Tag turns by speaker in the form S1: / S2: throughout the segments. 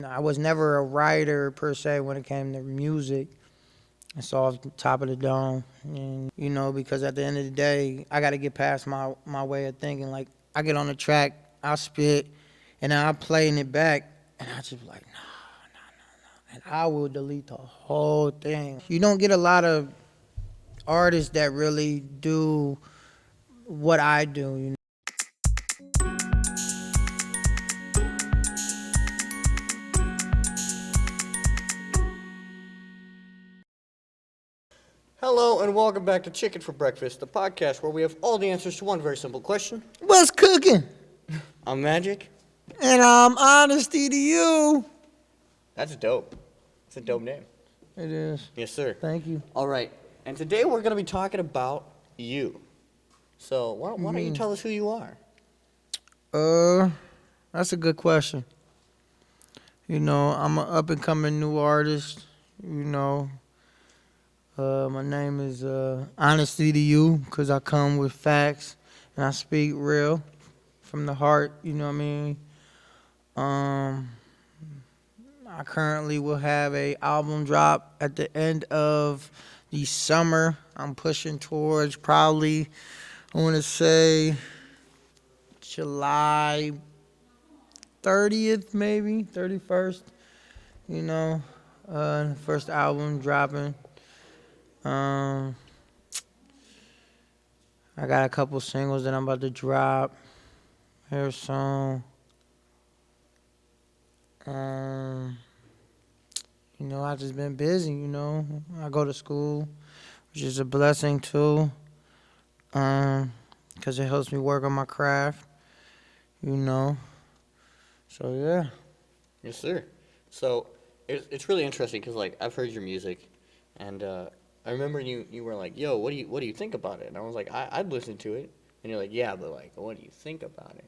S1: I was never a writer per se when it came to music. It's off the top of the dome. And, because at the end of the day, I got to get past my way of thinking. Like, I get on the track, I spit, and then I'm playing it back, and I just be like, nah. And I will delete the whole thing. You don't get a lot of artists that really do what I do.
S2: Hello and welcome back to Chicken for Breakfast, the podcast where we have all the answers to one very simple question.
S1: What's cooking?
S2: I'm Magic.
S1: And I'm Honesty to you.
S2: That's dope. It's a dope name.
S1: It is.
S2: Yes, sir.
S1: Thank you.
S2: All right. And today we're going to be talking about you. So why don't you tell us who you are?
S1: That's a good question. I'm an up-and-coming new artist, My name is Honesty to you because I come with facts and I speak real from the heart, you know what I mean? I currently will have a album drop at the end of the summer. I'm pushing towards probably, I want to say, July 30th, maybe, 31st, first album dropping. I got a couple singles that I'm about to drop. Here's some. I just been busy, I go to school, which is a blessing too, because it helps me work on my craft, So, yeah.
S2: Yes, sir. So it's really interesting because, I've heard your music, and I remember you were like, yo, what do you think about it? And I was like, I'd listen to it. And you're like, yeah, but, what do you think about it?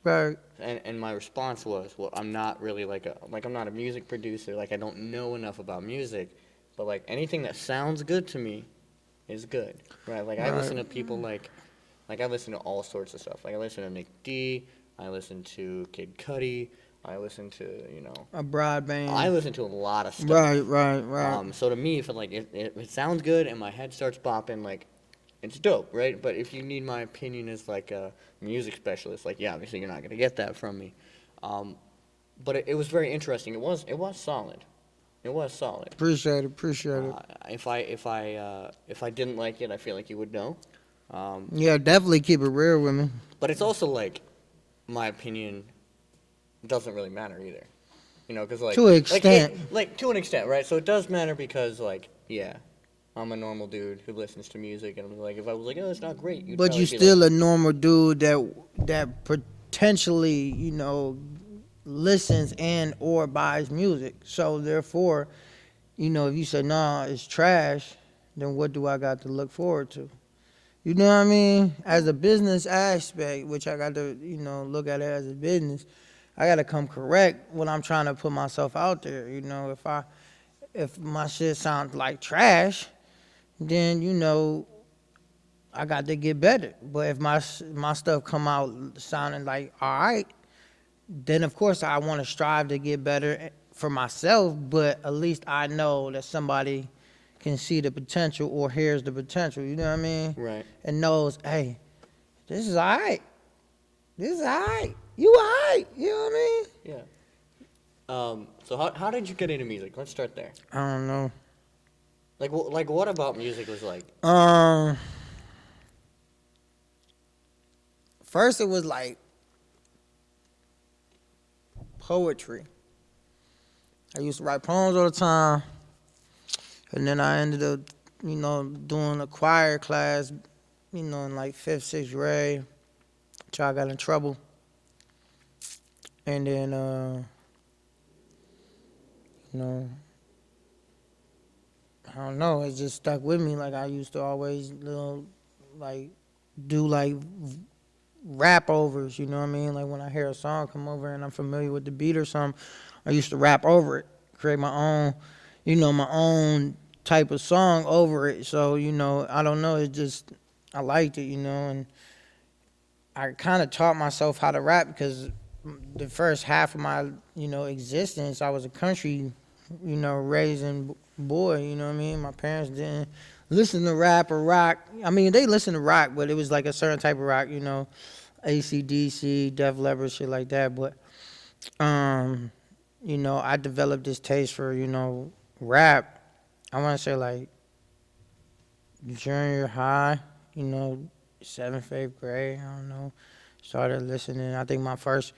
S1: Right.
S2: And my response was, well, I'm not really I'm not a music producer. I don't know enough about music. But, anything that sounds good to me is good, right? I listen to people I listen to all sorts of stuff. I listen to Nick D. I listen to Kid Cudi. I listen to,
S1: a broad band.
S2: I listen to a lot of stuff.
S1: Right.
S2: So to me, if it sounds good and my head starts bopping, it's dope, right? But if you need my opinion as a music specialist, obviously you're not gonna get that from me. But it was very interesting. It was solid. It was solid.
S1: Appreciate it.
S2: If I didn't like it, I feel like you would know.
S1: Yeah, definitely keep it real with me.
S2: But it's also my opinion doesn't really matter either. Because
S1: to an extent.
S2: To an extent, right? So it does matter because I'm a normal dude who listens to music, and if I was like, oh, it's not great, you'd
S1: but you're still a normal dude that potentially, listens and or buys music. So therefore, if you say nah, it's trash, then what do I got to look forward to? You know what I mean? As a business aspect, which I got to, look at it as a business, I got to come correct when I'm trying to put myself out there. If my shit sounds like trash, then, I got to get better. But if my stuff come out sounding like all right, then, of course, I want to strive to get better for myself, but at least I know that somebody can see the potential or hears the potential, you know what I mean?
S2: Right.
S1: And knows, hey, this is all right. This is all right. You all right, you know what I
S2: mean? Yeah. So how did you get into music? Let's start there.
S1: I don't know.
S2: What about music was
S1: first it was poetry. I used to write poems all the time, and then I ended up, doing a choir class, in 5th, 6th grade, until I got in trouble. And then, I don't know, it just stuck with me. I used to always, do rap overs, you know what I mean? When I hear a song come over and I'm familiar with the beat or something, I used to rap over it, create my own, my own type of song over it. So, I don't know, I liked it, and I kind of taught myself how to rap because the first half of my, existence, I was a country, raising boy. You know what I mean? My parents didn't listen to rap or rock. I mean, they listened to rock, but it was like a certain type of rock. AC/DC, Def Leppard, shit like that. But um, I developed this taste for rap. I want to say like junior high. You know, seventh, eighth grade. I don't know. Started listening. I think my first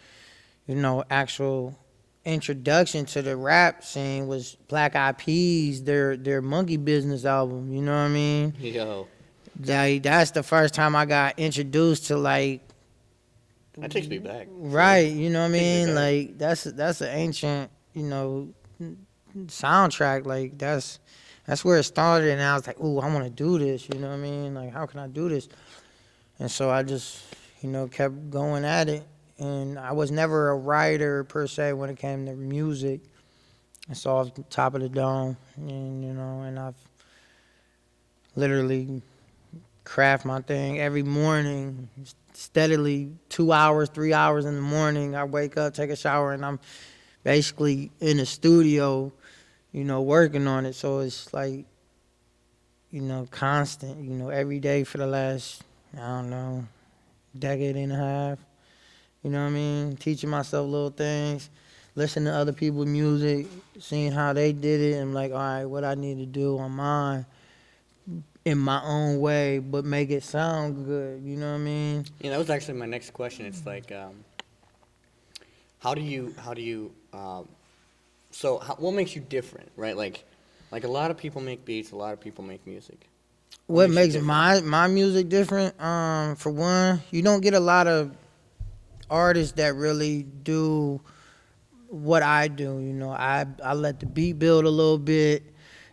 S1: actual introduction to the rap scene was Black Eyed Peas, their Monkey Business album. You know what I mean?
S2: Yo,
S1: That's the first time I got introduced to like
S2: that takes me back.
S1: right. You know what I
S2: Takes me
S1: mean?
S2: back.
S1: Like that's an ancient soundtrack. Like that's where it started, and I was like, ooh, I want to do this. You know what I mean? Like how can I do this? And so I just kept going at it. And I was never a writer per se when it came to music. It's off the top of the dome, and and I've literally craft my thing every morning, steadily 2 hours, 3 hours in the morning. I wake up, take a shower, and I'm basically in the studio, working on it. So it's like, constant, every day for the last, I don't know, decade and a half. You know what I mean? Teaching myself little things, listening to other people's music, seeing how they did it, and like, all right, what I need to do on mine in my own way, but make it sound good. You know what I mean?
S2: Yeah, that was actually my next question. It's like, how do you, what makes you different, right? Like a lot of people make beats, a lot of people make music.
S1: What
S2: You
S1: makes
S2: different?
S1: my music different? For one, you don't get a lot of artists that really do what I do. I let the beat build a little bit,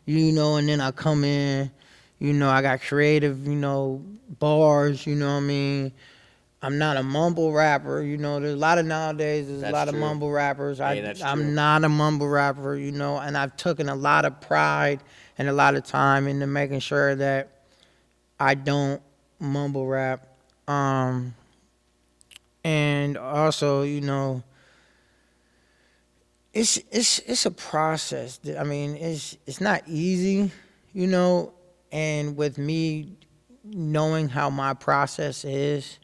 S1: and then I come in. I got creative, bars. You know what I mean? I'm not a mumble rapper. There's a lot of nowadays. There's a
S2: That's
S1: lot of
S2: true.
S1: mumble rappers.
S2: Hey, that's
S1: I'm
S2: true.
S1: not a mumble rapper. And I've taken a lot of pride and a lot of time into making sure that I don't mumble rap. Um, and also, it's a process. I mean, it's not easy, you know. And with me knowing how my process is,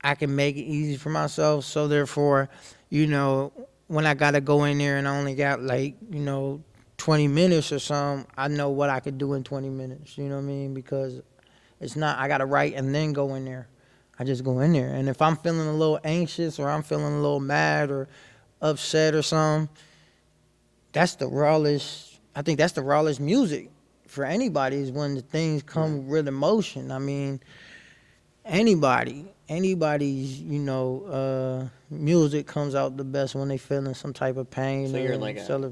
S1: I can make it easy for myself. So therefore, when I gotta go in there and I only got like 20 minutes or something, I know what I could do in 20 minutes. You know what I mean? Because it's not I gotta write and then go in there. I just go in there, and if I'm feeling a little anxious or I'm feeling a little mad or upset or something, that's the rawest. I think that's the rawest music for anybody is when the things
S2: Right.
S1: come with emotion. I mean, anybody's music comes out the best when they feeling some type of pain
S2: So you're
S1: or
S2: like so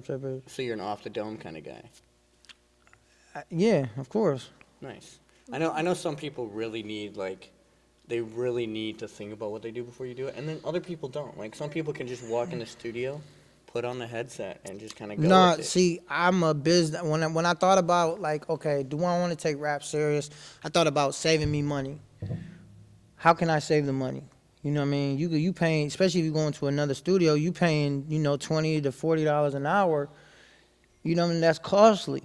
S2: you're an off the dome kind of guy.
S1: yeah, of course.
S2: Nice. I know some people really need they really need to think about what they do before you do it, and then other people don't. Like some people can just walk in the studio, put on the headset, and just kind of go
S1: No,
S2: with it.
S1: see, I'm a business. When I thought about like, okay, do I want to take rap serious? I thought about saving me money. How can I save the money? You know what I mean? You paying, especially if you go into another studio, you paying $20 to $40 an hour. You know what I mean? That's costly.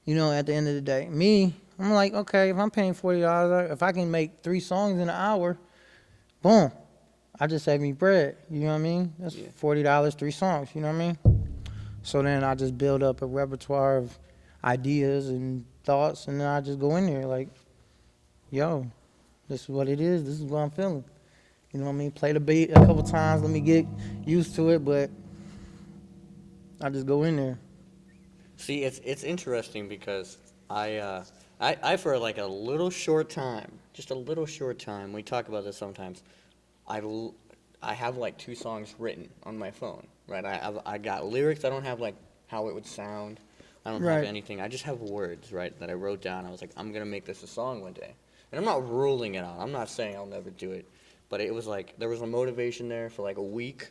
S1: At the end of the day, me, I'm like, okay, if I'm paying $40, if I can make 3 songs in an hour, boom, I just save me bread. You know what I mean? That's
S2: Yeah.
S1: $40, 3 songs. You know what I mean? So then I just build up a repertoire of ideas and thoughts, and then I just go in there like, yo, this is what it is. This is what I'm feeling. You know what I mean? Play the beat a couple times. Let me get used to it, but I just go in there.
S2: See, it's interesting because I for like a little short time, just a little short time. We talk about this sometimes. I l- I have like 2 songs written on my phone, right? I got lyrics. I don't have like how it would sound. I don't have
S1: Right.
S2: anything. I just have words, right, that I wrote down. I was like, I'm gonna make this a song one day, and I'm not ruling it out. I'm not saying I'll never do it, but it was like there was a motivation there for like a week,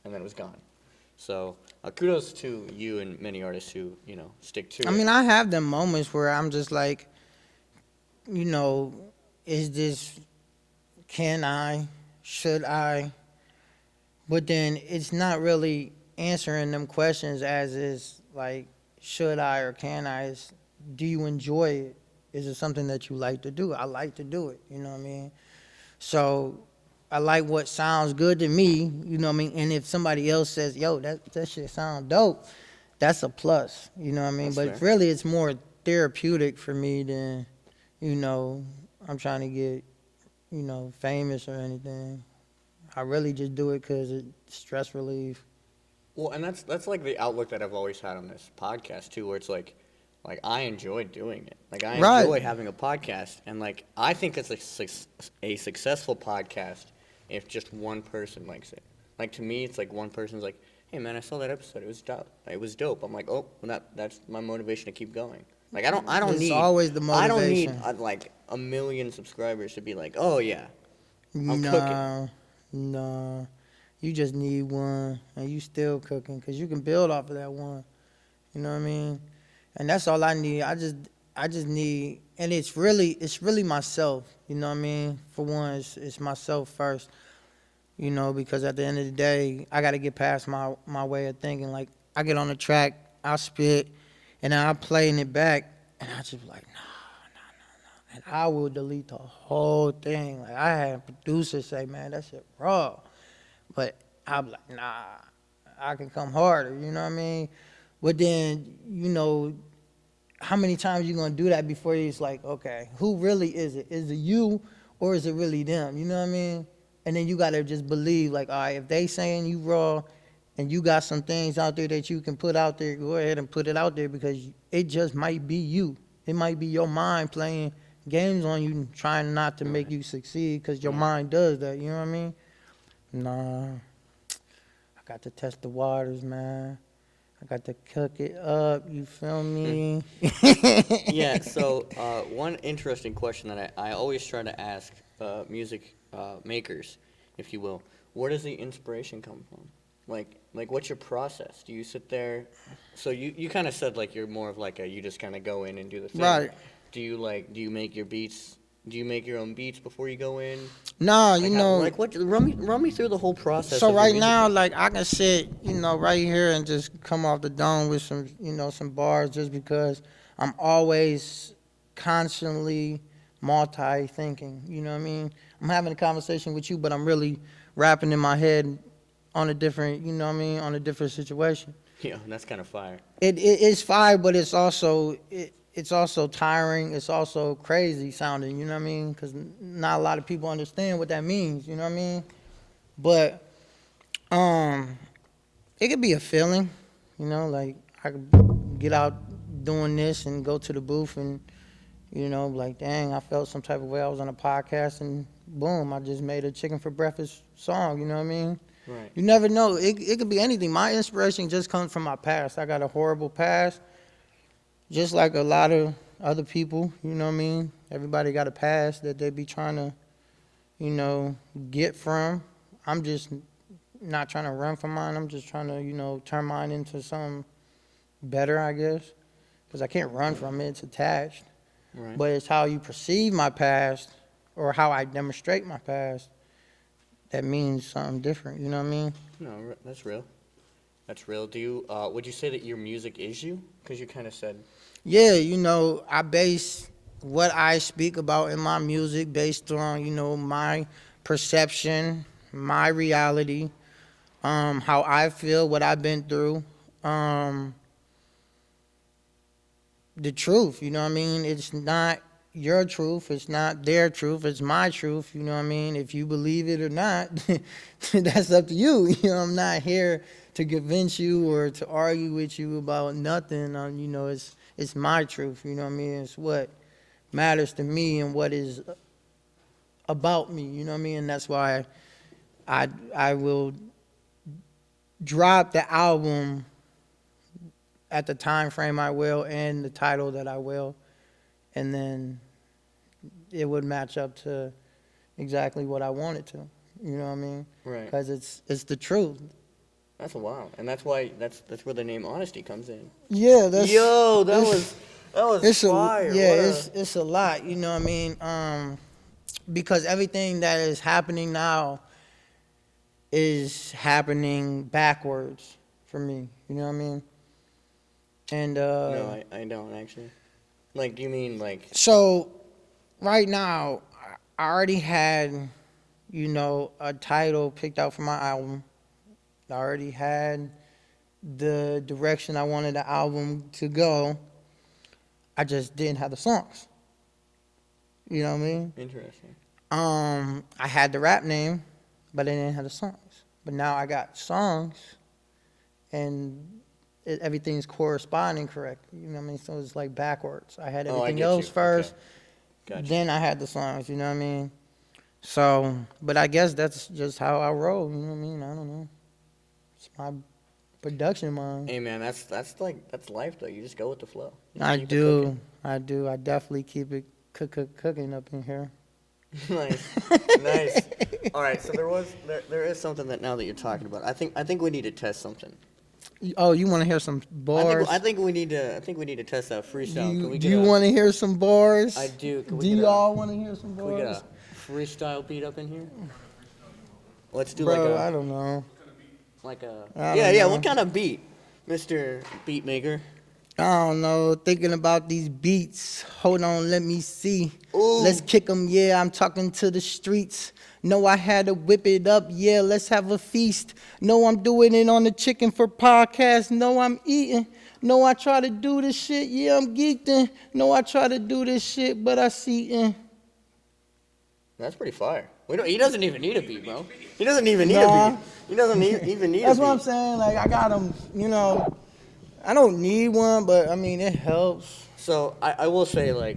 S2: and then it was gone. So kudos to you and many artists who stick to
S1: I
S2: it.
S1: mean, I have them moments where I'm just like, you know, is this, can I? should I? But then it's not really answering them questions as is like, should I or can I? It's, do you enjoy it? Is it something that you like to do? I like to do it. You know what I mean? So I like what sounds good to me. You know what I mean? And if somebody else says, "Yo, that shit sound dope," that's a plus. You know what I mean?
S2: That's
S1: But
S2: fair.
S1: really, it's more therapeutic for me than, you know, I'm trying to get, famous or anything. I really just do it because it's stress relief.
S2: Well, and that's like the outlook that I've always had on this podcast too, where it's like I enjoy doing it. Like I
S1: Right.
S2: enjoy having a podcast, and like I think it's a successful podcast if just one person likes it. Like to me, it's like one person's like, "Hey man, I saw that episode. It was dope. It was dope." I'm like, "Oh, well, that's my motivation to keep going." Like I don't
S1: It's
S2: need
S1: always the
S2: I don't need
S1: motivation.
S2: like a million subscribers to be like, "Oh yeah, I'm cooking."
S1: No, no. You just need one, and you still cooking because you can build off of that one. You know what I mean? And that's all I need. I just need, and it's really myself. You know what I mean? For one, it's myself first. You know, because at the end of the day, I got to get past my way of thinking. Like I get on the track, I spit, and then I playing it back, and I just be like, nah, and I will delete the whole thing. Like I had producers say, man, that shit raw, but I'm like, nah, I can come harder. You know what I mean? But then, how many times you gonna do that before it's like, okay, who really is it? Is it you or is it really them? You know what I mean? And then you gotta just believe, like, all right, if they saying you raw and you got some things out there that you can put out there, go ahead and put it out there because it just might be you. It might be your mind playing games on you, trying not to make
S2: Right.
S1: you succeed because your
S2: Right.
S1: mind does that. You know what I mean? Nah, I got to test the waters, man. I got to cook it up. You feel me?
S2: Yeah, so one interesting question that I always try to ask music makers, if you will, where does the inspiration come from? Like what's your process? Do you sit there? So you kind of said like you're more of like a you just kind of go in and do the thing.
S1: Right.
S2: Do you make your beats? Do you make your own beats before you go in?
S1: Nah,
S2: Like like what? Run me through the whole process.
S1: so
S2: Of your
S1: right
S2: music
S1: now,
S2: making.
S1: like I can sit, right here and just come off the dome with some, some bars just because I'm always constantly multi-thinking. You know what I mean? I'm having a conversation with you, but I'm really rapping in my head on a different, on a different situation.
S2: Yeah, that's kind of fire.
S1: It is fire, but it's also tiring. It's also crazy sounding. You know what I mean? Because not a lot of people understand what that means. You know what I mean? But it could be a feeling. Like I could get out doing this and go to the booth and like dang, I felt some type of way. I was on a podcast and boom, I just made a chicken for breakfast song. You know what I mean?
S2: Right.
S1: You never know. It could be anything. My inspiration just comes from my past. I got a horrible past, just like a lot of other people. You know what I mean? Everybody got a past that they be trying to, get from. I'm just not trying to run from mine. I'm just trying to, turn mine into something better, I guess. Because I can't run from it. It's attached.
S2: Right.
S1: But it's how you perceive my past or how I demonstrate my past that means something different. You know what I mean?
S2: No, that's real. That's real. Do you? Would you say that your music is you? Because you kind of said.
S1: Yeah, I base what I speak about in my music based on, my perception, my reality, how I feel, what I've been through, the truth, you know what I mean? It's not your truth, it's not their truth, it's my truth, you know what I mean? If you believe it or not, that's up to you. I'm not here to convince you or to argue with you about nothing. It's my truth, you know what I mean? It's what matters to me and what is about me, you know what I mean? And that's why I will drop the album at the time frame I will and the title that I will, and then it would match up to exactly what I want it to. You know what I mean?
S2: Right.
S1: Because it's the truth.
S2: That's wild, and that's why that's where the name Honesty comes in.
S1: Yeah, that's
S2: Yo,
S1: it's-
S2: that was
S1: it's
S2: fire.
S1: it's a lot. You know what I mean? Because everything that is happening now is happening backwards for me. You know what I mean? And
S2: No, I don't actually. Like, do you mean like?
S1: so right now, I already had, you know, a title picked out for my album. I already had the direction I wanted the album to go. I just didn't have the songs. You know what I mean?
S2: Interesting.
S1: I had the rap name, but I didn't have the songs. But now I got songs, and everything's corresponding correctly. You know what I mean? So it's like backwards. I had
S2: Oh, I
S1: everything
S2: get
S1: else
S2: you.
S1: first,
S2: Okay. Gotcha.
S1: then I had the songs. You know what I mean? So, but I guess that's just how I roll. You know what I mean? I don't know. It's my production mind.
S2: Hey man, that's like that's life though. You just go with the flow. You just
S1: I
S2: keep it cooking.
S1: do. I do. I definitely keep it cooking up in here.
S2: Nice, nice. All right, so there is something that now that you're talking about, I think we need to test something.
S1: Oh, you want to hear some bars?
S2: I think we need to test that freestyle. Can we
S1: Do
S2: get
S1: you
S2: a?
S1: want to hear some bars?
S2: I do. Can
S1: Do
S2: we get
S1: you
S2: a?
S1: all want to hear some
S2: Can we get
S1: bars?
S2: a freestyle beat up in here? Let's do
S1: Bro,
S2: like
S1: I
S2: a
S1: don't know. I
S2: yeah
S1: don't
S2: yeah.
S1: know.
S2: What kind of beat, Mr. Beatmaker?
S1: I don't know. Thinking about these beats. Hold on, let me see.
S2: Ooh.
S1: Let's kick 'em, yeah. I'm talking to the streets. No, I had to whip it up, yeah. Let's have a feast. No, I'm doing it on the chicken for podcast. No, I'm eating. No, I try to do this shit, yeah. I'm geeked. No, I try to do this shit, but I see.
S2: That's pretty fire. He doesn't even need a beat, bro. He doesn't even need a
S1: Nah.
S2: beat. He doesn't even need a beat.
S1: That's what I'm saying. Like, I got them, you know. I don't need one, but I mean, it helps.
S2: So I will say like,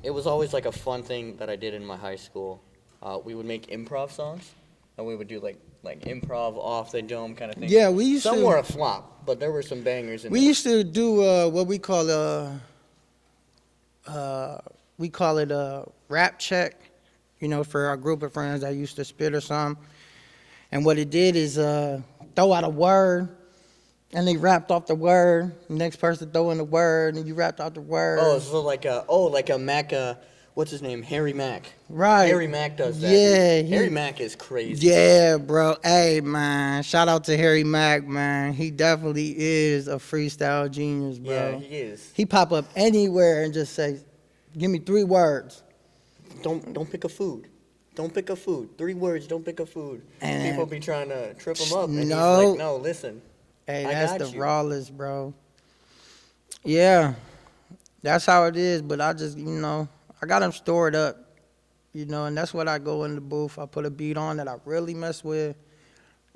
S2: it was always like a fun thing that I did in my high school. We would make improv songs, and we would do like improv off the dome kind of thing.
S1: Yeah, we used
S2: Some
S1: to.
S2: were a flop, but there were some bangers in
S1: We
S2: there.
S1: used to do what we call a rap check, you know, for our group of friends that used to spit or something. And what it did is throw out a word, and they rapped off the word. The next person throw in the word, and you rapped out the word.
S2: Oh, so like a Mac. What's his name? Harry Mack.
S1: Right.
S2: Harry Mack does that.
S1: Yeah,
S2: dude. Harry Mack is crazy.
S1: Yeah, bro. Hey, man. Shout out to Harry Mack, man. He definitely is a freestyle genius, bro.
S2: Yeah, he is.
S1: He pop up anywhere and just say, "Give me 3 words."
S2: Don't pick a food. Don't pick a food. 3 words. Don't pick a food.
S1: And
S2: People be trying to trip him up, and he's
S1: no.
S2: like, "No, listen.
S1: Hey,
S2: I
S1: that's
S2: got
S1: the
S2: you."
S1: rawest, bro. Yeah, that's how it is. But I just, you know, I got them stored up, you know, and that's what I go in the booth. I put a beat on that I really mess with,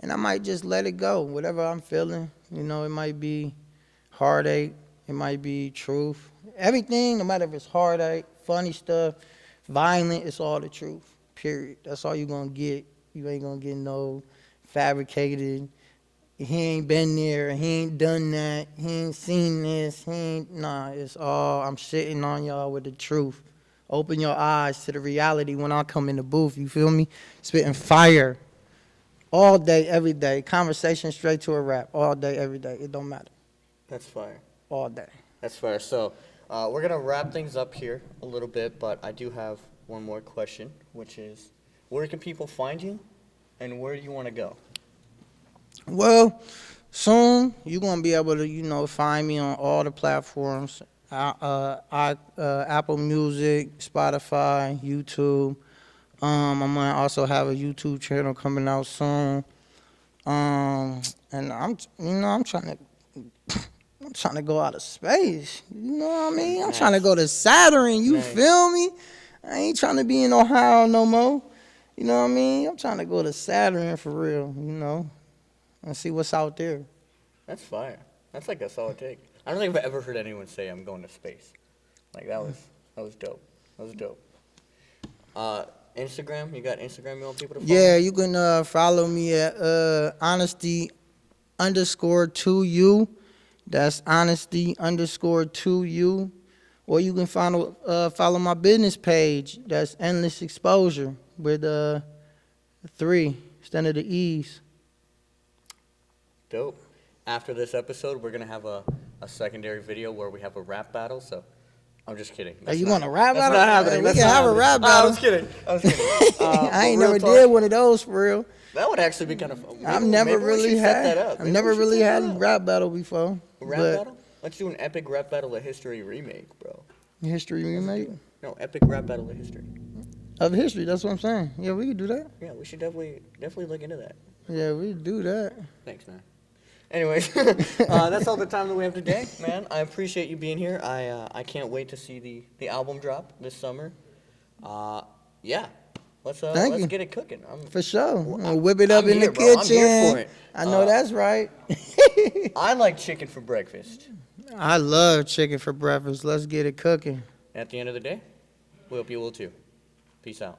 S1: and I might just let it go, whatever I'm feeling. You know, it might be heartache, it might be truth. Everything, no matter if it's heartache, funny stuff, violent, it's all the truth, period. That's all you're going to get. You ain't going to get no fabricated. He ain't been there, he ain't done that, he ain't seen this, nah, it's all, I'm sitting on y'all with the truth. Open your eyes to the reality when I come in the booth, you feel me? Spitting fire all day, every day. Conversation straight to a rap, all day, every day. It don't matter.
S2: That's fire.
S1: All day.
S2: That's fair. So we're going to wrap things up here a little bit, but I do have one more question, which is, where can people find you, and where do you want to go?
S1: Well, soon you're going to be able to, you know, find me on all the platforms. Apple Music, Spotify, YouTube. I'm going to also have a YouTube channel coming out soon. And I'm trying to go out of space. You know what I mean? I'm trying to go to Saturn. You feel me? I ain't trying to be in Ohio no more. You know what I mean? I'm trying to go to Saturn for real, you know, and see what's out there.
S2: That's fire. That's like a solid take. I don't think I've ever heard anyone say I'm going to space. Like that was dope. That was dope. Instagram, you got Instagram you want people to follow?
S1: Yeah, you can follow me at honesty_2u. That's honesty_2u. Or you can follow my business page. That's Endless Exposure with 3 instead of the E's.
S2: Dope. After this episode, we're going to have a secondary video where we have a rap battle. So I'm just kidding.
S1: Hey, you want a rap
S2: That's
S1: battle?
S2: not happening.
S1: We
S2: That's
S1: can
S2: not
S1: have a
S2: happening.
S1: rap
S2: I
S1: battle.
S2: was kidding.
S1: I ain't
S2: But
S1: never
S2: real talk,
S1: did one of those for real.
S2: That would actually be kind of fun.
S1: I've
S2: Maybe
S1: never
S2: we
S1: really
S2: should set
S1: had.
S2: that up.
S1: I've
S2: Maybe
S1: never
S2: we should
S1: really
S2: set
S1: had
S2: that
S1: a
S2: up.
S1: rap battle before.
S2: Rap
S1: but
S2: battle? Let's do an epic rap battle of history remake, bro.
S1: History remake
S2: No, epic rap battle of history.
S1: of history. That's what I'm saying. Yeah, we could do that.
S2: Yeah, we should definitely look into that.
S1: Yeah, we could do that.
S2: Thanks, man. Anyways, that's all the time that we have today, man. I appreciate you being here. I can't wait to see the album drop this summer. Yeah, let's
S1: Thank you.
S2: get it cooking.
S1: For sure. We'll whip it up
S2: I'm
S1: in
S2: here,
S1: the
S2: bro.
S1: kitchen.
S2: I'm here for it.
S1: I know that's right.
S2: I like chicken for breakfast.
S1: I love chicken for breakfast. Let's get it cooking.
S2: At the end of the day, we hope you will too. Peace out.